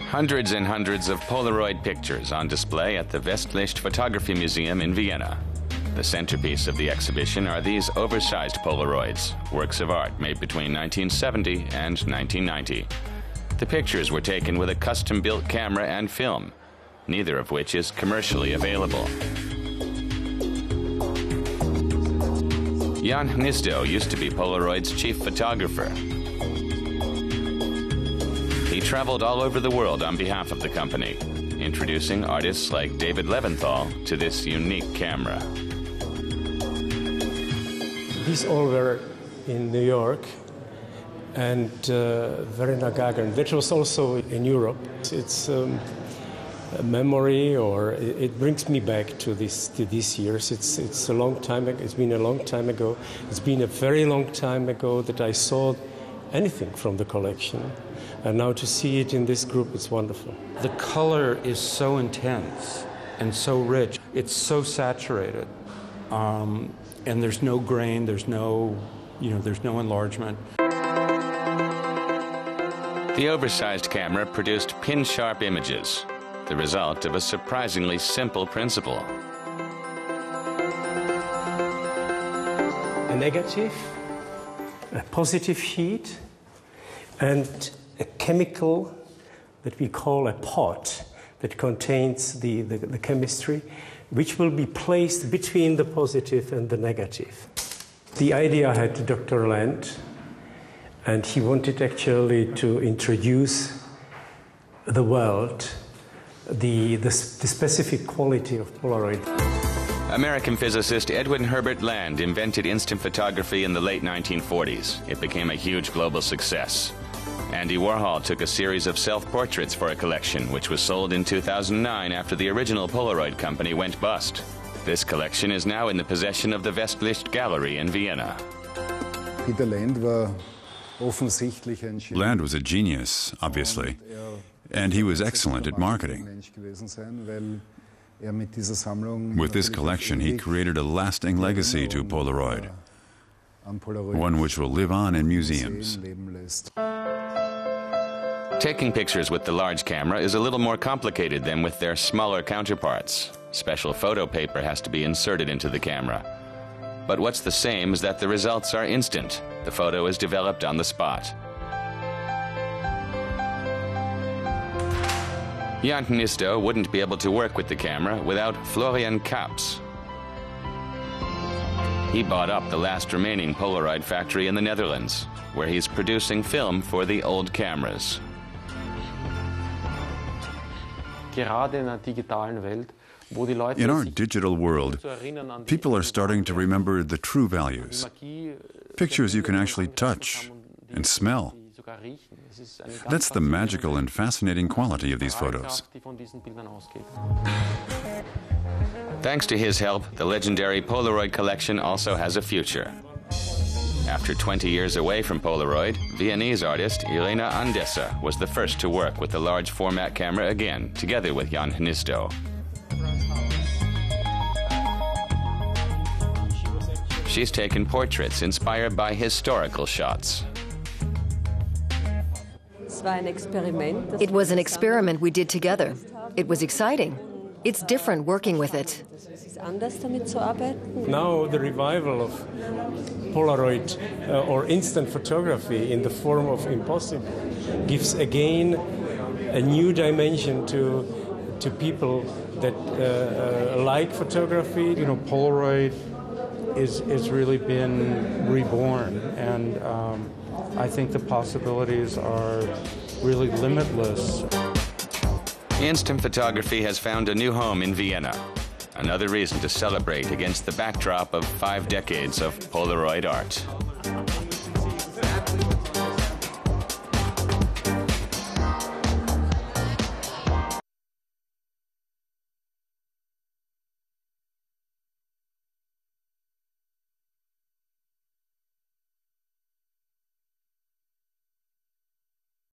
Hundreds and hundreds of Polaroid pictures on display at the Westlicht Photography Museum in Vienna. The centerpiece of the exhibition are these oversized Polaroids, works of art made between 1970 and 1990. The pictures were taken with a custom-built camera and film, neither of which is commercially available. Hnizdo used to be Polaroid's chief photographer. He traveled all over the world on behalf of the company, introducing artists like David Levinthal to this unique camera. These all were in New York and Vienna, which was also in Europe. It's a memory, or it brings me back to these years. It's a long time ago. It's been a long time ago. It's been a very long time ago that I saw anything from the collection. And now to see it in this group, it's wonderful. The color is so intense and so rich. It's so saturated. And there's no grain, there's no enlargement. The oversized camera produced pin-sharp images, the result of a surprisingly simple principle. A negative, a positive heat, and a chemical that we call a pot that contains the chemistry, which will be placed between the positive and the negative. The idea I had to Dr. Land, and he wanted actually to introduce the world, the specific quality of Polaroid. American physicist Edwin Herbert Land invented instant photography in the late 1940s. It became a huge global success. Andy Warhol took a series of self-portraits for a collection, which was sold in 2009 after the original Polaroid company went bust. This collection is now in the possession of the Westlicht Gallery in Vienna. Land was a genius, obviously, and he was excellent at marketing. With this collection, he created a lasting legacy to Polaroid, one which will live on in museums. Taking pictures with the large camera is a little more complicated than with their smaller counterparts. Special photo paper has to be inserted into the camera. But what's the same is that the results are instant. The photo is developed on the spot. Hnizdo wouldn't be able to work with the camera without Florian Kaps. He bought up the last remaining Polaroid factory in the Netherlands, where he's producing film for the old cameras. In our digital world, people are starting to remember the true values. Pictures you can actually touch and smell. That's the magical and fascinating quality of these photos. Thanks to his help, the legendary Polaroid collection also has a future. After 20 years away from Polaroid, Viennese artist Irena Andessa was the first to work with the large format camera again, together with Hnizdo. She's taken portraits inspired by historical shots. It was an experiment we did together. It was exciting. It's different working with it. Now the revival of Polaroid or instant photography in the form of impossible gives again a new dimension to people that like photography. You know, Polaroid is really been reborn, and I think the possibilities are really limitless. Instant photography has found a new home in Vienna. Another reason to celebrate against the backdrop of 5 decades of Polaroid art.